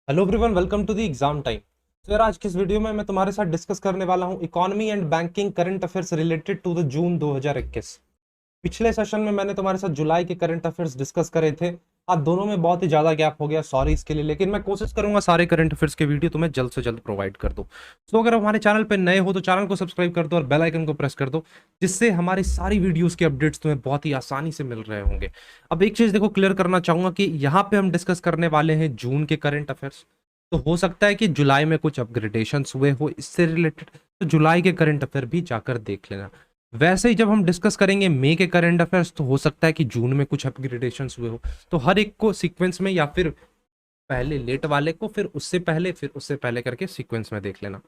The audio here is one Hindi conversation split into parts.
Hello everyone, welcome to the exam time. तो यार, आज की इस वीडियो में मैं तुम्हारे साथ डिस्कस करने वाला हूं economy and banking current affairs related to the June 2021। पिछले सेशन में मैंने तुम्हारे साथ जुलाई के करंट अफेयर्स डिस्कस करे थे। आज दोनों में बहुत ही ज्यादा गैप हो गया, सॉरी इसके लिए, लेकिन मैं कोशिश करूंगा सारे करंट अफेयर्स के वीडियो तुम्हें जल्द से जल्द प्रोवाइड कर दूं। तो अगर हमारे चैनल पर नए हो तो चैनल को सब्सक्राइब कर दो और बेल आइकन को प्रेस कर दो, जिससे हमारी सारी वीडियोस के अपडेट्स तुम्हें बहुत ही आसानी से मिल रहे होंगे। अब एक चीज देखो, क्लियर करना चाहूंगा कि यहाँ पे हम डिस्कस करने वाले हैं जून के करंट अफेयर्स। तो हो सकता है कि जुलाई में कुछ अपग्रेडेशंस हुए हो इससे रिलेटेड, तो जुलाई के करंट अफेयर भी जाकर देख लेना। वैसे ही जब हम डिस्कस करेंगे मई के करंट अफेयर्स, तो हो सकता है कि जून में कुछ अपग्रेडेशंस हुए हो। तो हर एक को सीक्वेंस में, या फिर पहले लेट वाले को, फिर उससे पहले करके सीक्वेंस में देख लेना।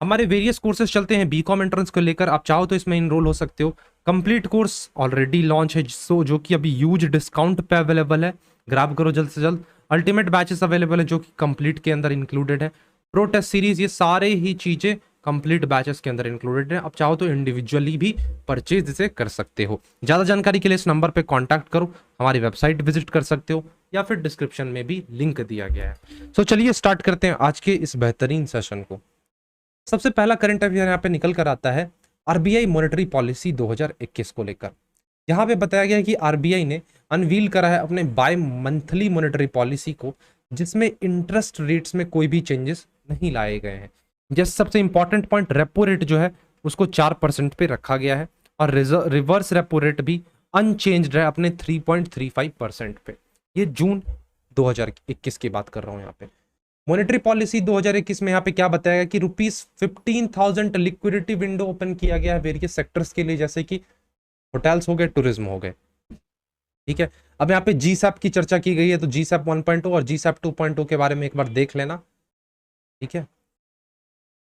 हमारे वेरियस कोर्सेज चलते हैं बीकॉम एंट्रेंस को लेकर, आप चाहो तो इसमें इनरोल हो सकते हो। कंप्लीट कोर्स ऑलरेडी लॉन्च है, जो कि अभी ह्यूज डिस्काउंट पे अवेलेबल है, ग्रैब करो जल्द से जल्द। अल्टीमेट बैचेस अवेलेबल है जो कि कंप्लीट के अंदर इंक्लूडेड है। प्रो टेस्ट सीरीज, ये सारे ही चीजें कंप्लीट बैचेस के अंदर इंक्लूडेड है। आप चाहो तो इंडिविजुअली भी परचेज इसे कर सकते हो। ज्यादा जानकारी के लिए इस नंबर पे कांटेक्ट करो, हमारी वेबसाइट विजिट कर सकते हो, या फिर डिस्क्रिप्शन में भी लिंक दिया गया है। तो चलिए स्टार्ट करते हैं आज के इस बेहतरीन सेशन को। सबसे पहला करंट अफेयर यहाँ पे निकल कर आता है आरबीआई मॉनेटरी पॉलिसी 2021 को लेकर। यहाँ पे बताया गया है कि आरबीआई ने अनवील करा है अपने बाय मंथली मॉनेटरी पॉलिसी को, जिसमें इंटरेस्ट रेट्स में कोई भी चेंजेस नहीं लाए गए हैं। जैसे सबसे इंपॉर्टेंट पॉइंट, रेपो रेट जो है उसको 4% पे रखा गया है, और रिवर्स रेपो रेट भी अनचेंज्ड है अपने 3.35% पे। ये जून 2021 की बात कर रहा हूँ यहाँ पे। मॉनेटरी पॉलिसी 2021 में यहाँ पे क्या बताया गया कि ₹15,000 लिक्विडिटी विंडो ओपन किया गया है वेरियस सेक्टर्स के लिए, जैसे कि होटल्स हो गए, टूरिज्म हो गए। ठीक है, अब यहाँ पे जी सैप की चर्चा की गई है, तो जी सैप 1.0 और जी सैप 2.0 के बारे में एक बार देख लेना। ठीक है,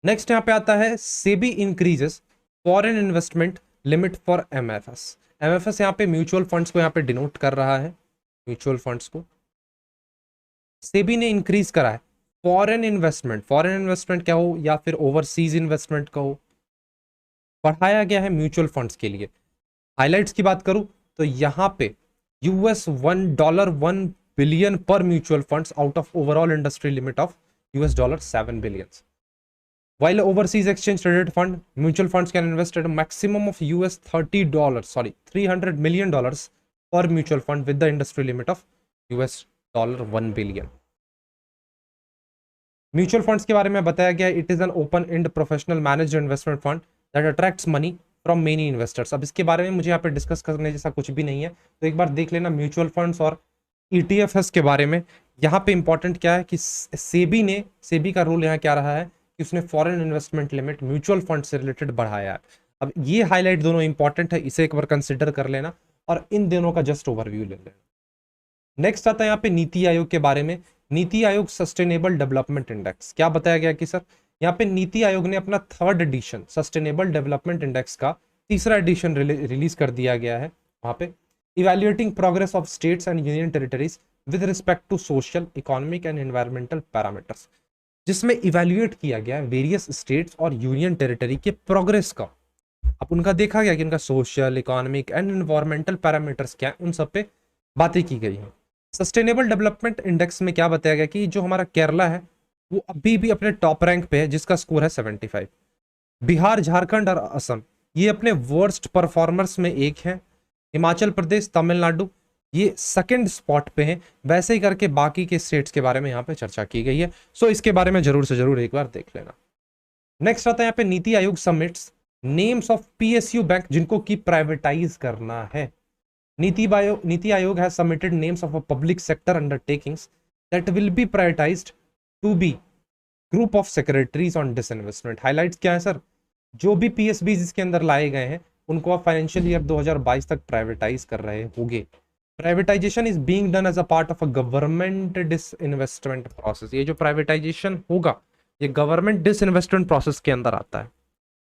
नेक्स्ट यहाँ पे आता है SEBI increases foreign investment limit for MFs. MFs यहाँ पे म्यूचुअल फंड्स को यहाँ पे डिनोट कर रहा है। म्यूचुअल फंड्स को सेबी ने इंक्रीज करा है। फॉरेन इन्वेस्टमेंट क्या हो, या फिर ओवरसीज इन्वेस्टमेंट का हो, बढ़ाया गया है म्यूचुअल फंड्स के लिए। हाइलाइट्स की बात करूं तो यहाँ पे $1 बिलियन पर mutual funds out of overall industry limit of $7 billion. While overseas exchange traded fund, mutual funds can invest at a maximum of $300 million per mutual fund with the industry limit of $1 billion. Mutual funds के बारे में बताया गया, it is an open and professional managed investment fund that attracts money from many investors. अब इसके बारे में मुझे यहाँ पे डिस्कस करने जैसा कुछ भी नहीं है, तो एक बार देख लेना म्यूचुअल फंड्स और ईटीएफएस के बारे में। यहाँ पे इंपॉर्टेंट क्या है कि सेबी का रोल यहाँ क्या रहा है कि उसने foreign investment limit mutual fund से रिलेटेड बढ़ाया है। अब ये हाईलाइट दोनों इंपॉर्टेंट है, इसे एक बार कंसिडर कर लेना और इन दोनों का जस्ट ओवरव्यू ले लेना। नेक्स्ट आता है यहाँ पे नीति आयोग के बारे में। NITI Aayog sustainable development index, क्या बताया गया कि सर यहाँ पे नीति आयोग ने अपना third edition sustainable development index का तीसरा एडिशन रिलीज कर दिया गया है। वहां पे evaluating progress of states and union territories with respect to social, economic and environmental parameters, जिसमें इवेल्युएट किया गया वेरियस स्टेट्स और यूनियन टेरिटरी के प्रोग्रेस का। अब उनका देखा गया कि उनका social, economic and environmental parameters क्या है, उन सब पे बातें की गई हैं। सस्टेनेबल डेवलपमेंट इंडेक्स में क्या बताया गया कि जो हमारा केरला है वो अभी भी अपने टॉप रैंक पे है, जिसका स्कोर है 75। बिहार, झारखंड और असम ये अपने वर्स्ट परफॉर्मर्स में एक है। हिमाचल प्रदेश, तमिलनाडु ये सेकंड स्पॉट पे हैं। वैसे ही करके बाकी के स्टेट्स के बारे में यहाँ पे चर्चा की गई है, सो इसके बारे में जरूर से जरूर एक बार देख लेना। नेक्स्ट आता है यहाँ पे NITI Aayog submits names of PSU bank जिनको की प्राइवेटाइज करना है। NITI Aayog has submitted names of a public sector undertakings that will be prioritized to be group of secretaries on disinvestment। Highlights क्या है सर, जो भी पीएसबी जिसके अंदर लाए गए हैं उनको आप फाइनेंशियल ईयर 2022 तक प्राइवेटाइज कर रहे होंगे। Privatization is being done as a part of a government disinvestment process. ये जो प्राइवेटाइजेशन होगा ये गवर्नमेंट डिसइन्वेस्टमेंट प्रोसेस के अंदर आता है।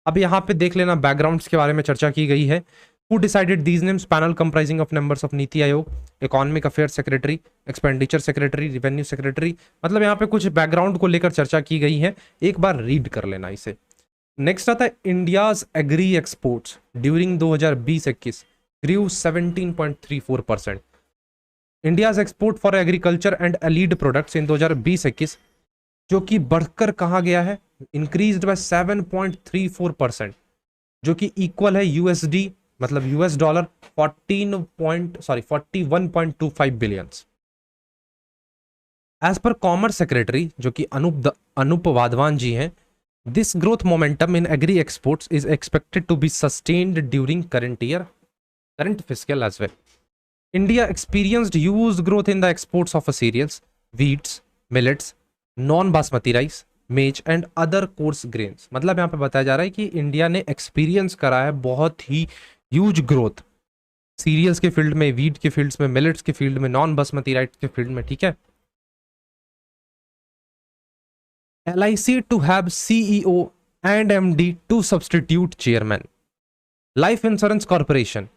अब यहाँ पे देख लेना, बैकग्राउंड्स के बारे में चर्चा की गई है। Who decided these names? Panel comprising of members of NITI Aayog, economic affair secretary, expenditure secretary, revenue secretary. मतलब यहाँ पे कुछ बैकग्राउंड को लेकर चर्चा की गई है, एक बार रीड कर लेना इसे। नेक्स्ट आता है India's agri exports during 2020-21 grew 17.34%। India's export for agriculture and allied products in 2020-21 जो कि बढ़कर कहा गया है, इंक्रीज्ड बाय 7.34%, जो कि इक्वल है यूएसडी मतलब US dollar 41.25 billions. As per commerce secretary जो कि अनूप वाधवान जी हैं, this growth momentum in agri exports is expected to be sustained during current fiscal as well. India experienced huge growth in the exports of cereals, wheats, millets, non-basmati rice, maize and other coarse grains। मतलब यहाँ पे बताया जा रहा है कि इंडिया ने एक्सपीरियंस करा है बहुत ही ह्यूज ग्रोथ सीरियल्स के फील्ड में, वीट के फील्ड्स में, मिलेट्स के फील्ड में, नॉन बासमती राइस के फील्ड में। ठीक है। LIC to have CEO and MD to substitute chairman। Life insurance corporation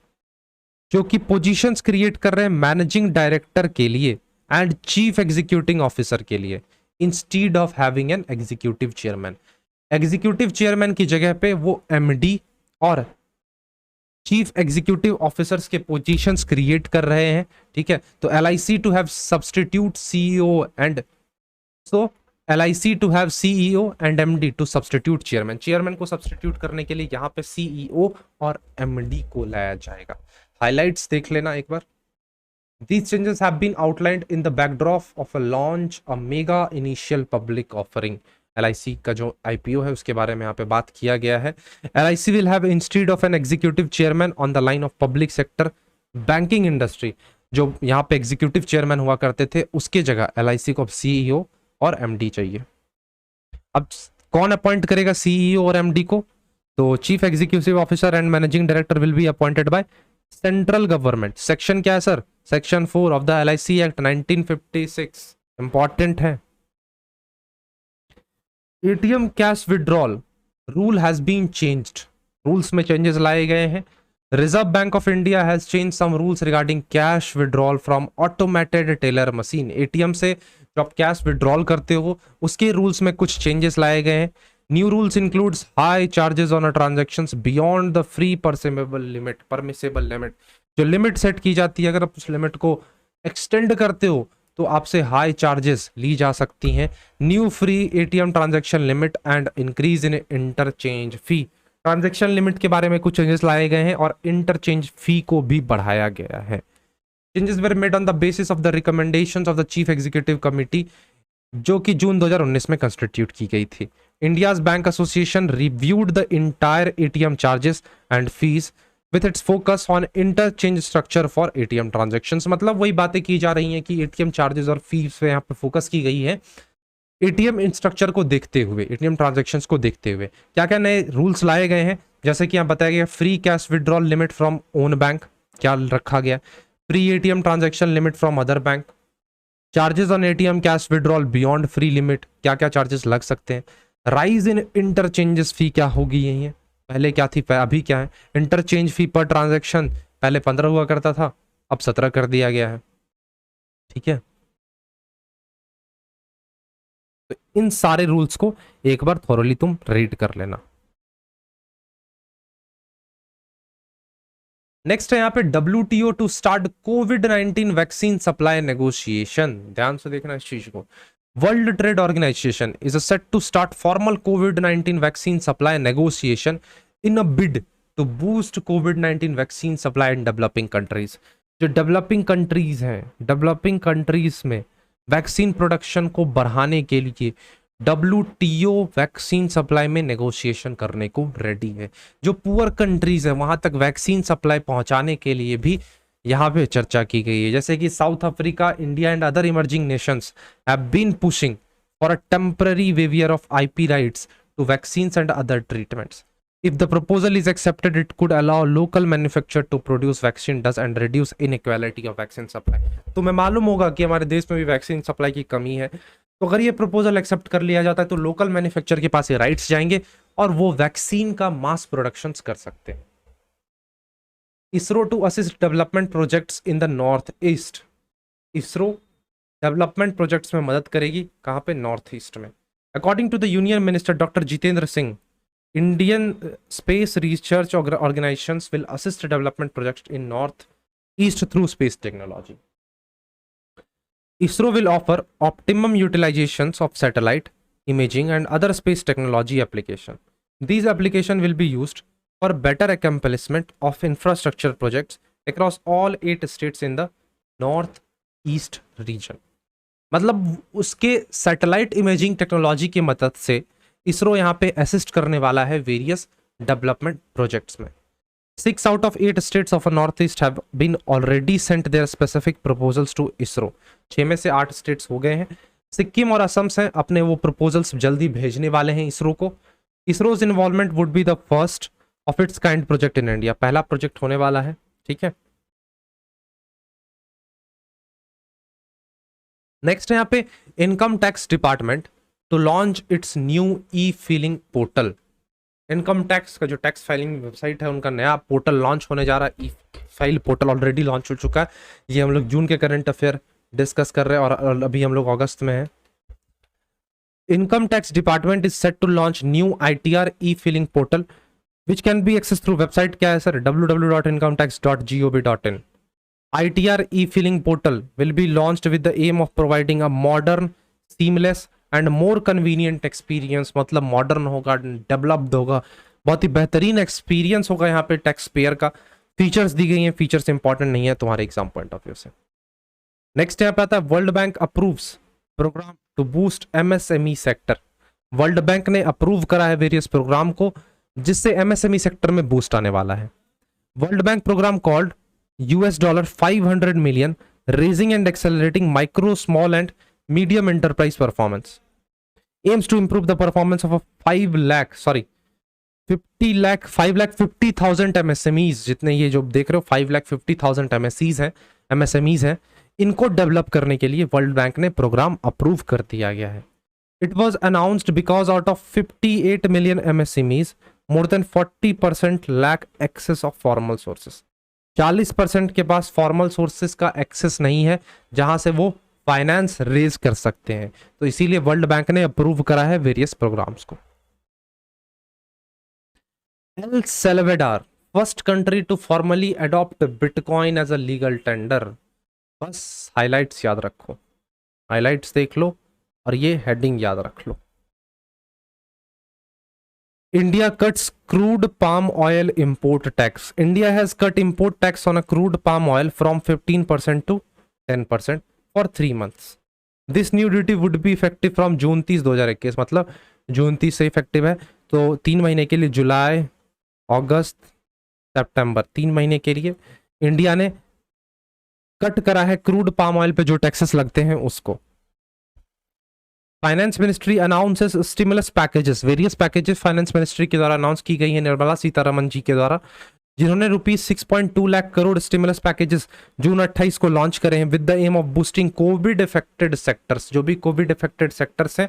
जो कि पोजीशंस क्रिएट कर रहे हैं मैनेजिंग डायरेक्टर के लिए एंड चीफ एग्जीक्यूटिव ऑफिसर के लिए, instead of having an executive chairman. Executive chairman की जगह पे वो एमडी और चीफ एग्जीक्यूटिव ऑफिसर्स के पोजीशंस क्रिएट कर रहे हैं। ठीक है। तो LIC to have substitute CEO and LIC to have CEO and MD to substitute chairman. Chairman को सब्सटीट्यूट करने के लिए यहाँ पे सीईओ और एमडी को लाया जाएगा। हाइलाइट्स देख लेना एक बार। These changes have been outlined in the backdrop of a launch a mega initial public offering। LIC का जो IPO है उसके बारे में यहाँ पे बात किया गया है। LIC will have instead of an executive chairman on the line of public sector banking industry, जो यहाँ पे एग्जीक्यूटिव चेयरमैन हुआ करते थे उसके जगह LIC को अब CEO और MD चाहिए। अब कौन अपॉइंट करेगा CEO और MD को? तो chief executive officer and managing director will be appointed by central government. Section क्या है sir? Section 4 of the LIC act 1956। Important है। ATM cash withdrawal rule has been changed. Rules में चेंजेस लाए गए हैं। Reserve bank of India has change some rules regarding cash withdrawal from automated teller machine. ATM से जो आप कैश विड्रॉल करते हो उसके रूल्स में कुछ चेंजेस लाए गए हैं। New rules includes high charges on a transactions beyond the free permissible limit। जो लिमिट सेट की जाती है अगर आप उस लिमिट को एक्सटेंड करते हो तो आपसे हाई चार्जेस ली जा सकती हैं। New free ATM transaction limit and increase in interchange fee. Transaction limit के बारे में कुछ चेंजेस लाए गए हैं और इंटरचेंज फी को भी बढ़ाया गया है। Changes were made on the basis of the recommendations of the chief executive committee जो कि जून 2019 में कंस्टिट्यूट की गई थी। India's Bank Association reviewed the entire ATM charges and fees with its focus on interchange structure for ATM transactions। मतलब वही बातें की जा रही हैं कि ATM चार्जेस और फीस पे यहाँ पे फोकस की गई है ATM स्ट्रक्चर को देखते हुए, ATM ट्रांजेक्शन्स को देखते हुए। क्या क्या नए रूल्स लाए गए हैं? जैसे कि यहाँ बताया गया free cash withdrawal limit from own bank, क्या रखा गया? Free ATM transaction limit from other bank, charges on ATM cash withdrawal beyond free limit, क्या क्या चार्जेस लग सकते हैं? राइज इन इंटरचेंजेस फी क्या होगी? यही है, पहले क्या थी अभी क्या है? इंटरचेंज फी पर ट्रांजैक्शन पहले 15 हुआ करता था, अब 17 कर दिया गया है। ठीक है। तो इन सारे रूल्स को एक बार थोरली तुम रीड कर लेना। नेक्स्ट है यहाँ पे WTO to start COVID-19 vaccine supply negotiation. ध्यान से देखना इस चीज को। World Trade Organization is set to start formal COVID-19 vaccine supply negotiation in a bid to boost COVID-19 vaccine supply in developing countries। जो डेवलपिंग कंट्रीज हैं, डेवलपिंग कंट्रीज में वैक्सीन प्रोडक्शन को बढ़ाने के लिए WTO वैक्सीन सप्लाई में नेगोशिएशन करने को रेडी है। जो पुअर कंट्रीज है वहां तक वैक्सीन सप्लाई पहुंचाने के लिए भी यहाँ पे चर्चा की गई है। जैसे कि South Africa, India and other emerging nations have been pushing for a temporary waiver of IP rights to vaccines and other treatments. If the proposal is accepted it could allow local manufacture to produce vaccine doses and reduce inequality of vaccine supply. तुम्हें मालूम होगा कि हमारे देश में भी वैक्सीन सप्लाई की कमी है, तो अगर ये प्रपोजल एक्सेप्ट कर लिया जाता है तो लोकल मैन्युफैक्चर के पास ये राइट्स जाएंगे और वो वैक्सीन का मास प्रोडक्शन कर सकते हैं। ISRO to assist development projects in the north east. ISRO development projects में मदद करेगी, कहाँ पे? नॉर्थ ईस्ट में। According to the union minister doctor Jitendra Singh, Indian space research organisations will assist development projects in north east through space technology. ISRO will offer optimum utilizations of satellite imaging and other space technology application. These application will be used for better accomplishment of infrastructure projects across all 8 states in the north east region. मतलब उसके सैटेलाइट इमेजिंग टेक्नोलॉजी की मदद से इसरो यहाँ पे असिस्ट करने वाला है वेरियस डेवलपमेंट प्रोजेक्ट्स में. 6 out of 8 states of Northeast have been already sent their specific proposals to ISRO. 6 में से 8 states हो गए हैं. सिक्किम और असम से अपने वो प्रपोजल्स जल्दी भेजने वाले हैं इसरो को. ISRO's involvement would be the first of its kind project in India. पहला प्रोजेक्ट होने वाला है. ठीक है. नेक्स्ट है यहाँ पे income tax department to launch its new e filing portal. Income tax का जो टैक्स फाइलिंग वेबसाइट है उनका नया पोर्टल लॉन्च होने जा रहा है. ई फाइल पोर्टल ऑलरेडी लॉन्च हो चुका है. ये हम लोग जून के करंट अफेयर डिस्कस कर रहे हैं और अभी हम लोग अगस्त में हैं. Income tax department is set to launch new ITR e filing portal which can be access through website. क्या है सर? www.incometax.gov.in. ITR e-filing portal will be launched with the aim of providing a modern, seamless and more convenient experience. मतलब मॉडर्न होगा, डेवलप्ड होगा, बहुत ही बेहतरीन एक्सपीरियंस होगा यहाँ पे टैक्स पेयर का. फीचर्स दी गई हैं. फीचर्स इंपॉर्टेंट नहीं है तुम्हारे एग्जाम पॉइंट ऑफ व्यू से. नेक्स्ट यहाँ पे आता है world bank approves program to boost MSME sector. World bank ने अप्रूव करा है वेरियस प्रोग्राम को जिससे MSME सेक्टर में बूस्ट आने वाला है. World bank program called $500 million raising and accelerating micro, small and medium enterprise performance aims to improve the performance of a 550,000 MSMEs. जितने ये जो देख रहे हो 550,000 MSMEs हैं, इनको डेवलप करने के लिए वर्ल्ड बैंक ने प्रोग्राम अप्रूव कर दिया गया है. It was announced because out of 58 million MSMEs more than 40% lack access of formal sources. 40% के पास फॉर्मल सोर्सेस का एक्सेस नहीं है जहां से वो फाइनेंस रेज कर सकते हैं. तो इसीलिए वर्ल्ड बैंक ने अप्रूव करा है वेरियस प्रोग्राम्स को. El Salvador first country to formally adopt bitcoin as a legal tender. बस हाइलाइट्स याद रखो, हाइलाइट्स देख लो और ये हेडिंग याद रख लो. India cuts crude palm oil import tax. India has cut import tax on a crude palm oil from 15% to 10% for 3 months. This new duty would be effective from June 30, 2021. मतलब जून 30 से इफेक्टिव है. तो 3 महीने के लिए, जुलाई, अगस्त, सितंबर, 3 महीने के लिए इंडिया ने कट करा है क्रूड पाम ऑयल पे जो टैक्सेस लगते हैं उसको. Finance ministry announces stimulus packages. Various packages finance ministry के द्वारा अनाउंस की गई है निर्मला सीतारमन जी के द्वारा, जिन्होंने ₹6.2 lakh crore stimulus packages June 28 को लॉन्च करे हैं with the aim of boosting covid affected sectors. जो भी कोविड इफेक्टेड सेक्टर्स हैं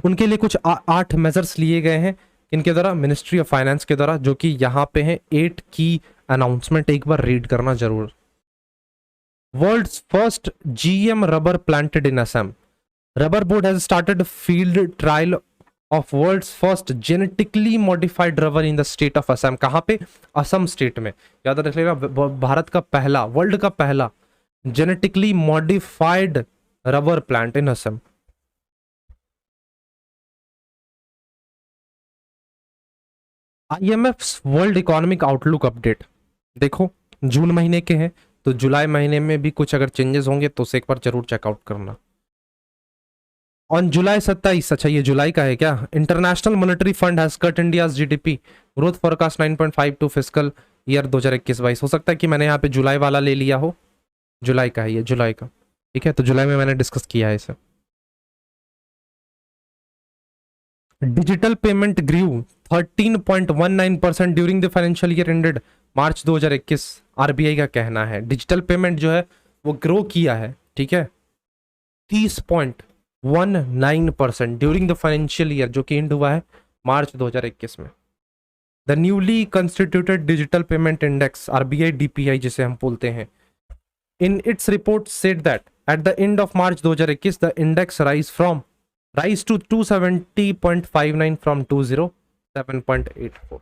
उनके लिए कुछ 8 मेजर्स लिए गए हैं इनके द्वारा, मिनिस्ट्री ऑफ फाइनेंस के द्वारा, जो कि यहाँ पे हैं 8 की अनाउंसमेंट. एक बार रीड करना जरूर. World's first GM rubber planted in Assam. Rubber Board has started field trial of world's first genetically modified rubber in the state of Assam. कहाँ पे? असम स्टेट में. याद रखिएगा, भारत का पहला, वर्ल्ड का पहला genetically modified rubber plant in Assam. IMF's world economic outlook update देखो, जून महीने के हैं तो जुलाई महीने में भी कुछ अगर चेंजेस होंगे तो उसे एक बार जरूर चेकआउट करना. ऑन जुलाई 27, अच्छा ये जुलाई का है क्या? International monetary fund has cut India's GDP growth forecast 9.5 to fiscal year 2021-22. हो सकता है कि मैंने यहाँ पे जुलाई वाला ले लिया हो. जुलाई का है ये, जुलाई का. ठीक है, तो जुलाई में मैंने डिस्कस किया है इसे. Digital payment grew 13.19% during the financial year ended March 2021. RBI का कहना है डिजिटल पेमेंट जो है वो ग्रो किया है. ठीक है, 30.19% ड्यूरिंग द फाइनेंशियल ईयर, जो कि एंड हुआ है मार्च 2021 में. The newly constituted digital payment index RBI DPI जिसे हम बोलते हैं, in its report said that at the end of March 2021 the index rise to 270.59 from 207.84.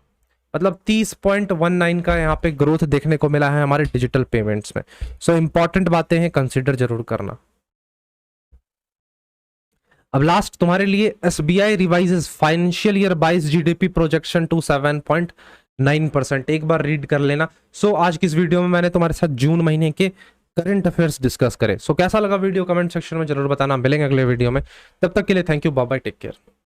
मतलब 30.19 का यहाँ पे ग्रोथ देखने को मिला है हमारे डिजिटल पेमेंट्स में. सो इंपॉर्टेंट बातें हैं, कंसिडर जरूर करना. अब लास्ट तुम्हारे लिए SBI revises financial year 22 GDP projection to 7.9%। एक बार रीड कर लेना। सो आज की इस वीडियो में मैंने तुम्हारे साथ जून महीने के करंट अफेयर्स डिस्कस करे। सो कैसा लगा वीडियो कमेंट सेक्शन में जरूर बताना। मिलेंगे अगले वीडियो में, तब तक के लिए thank you, bye bye, take care.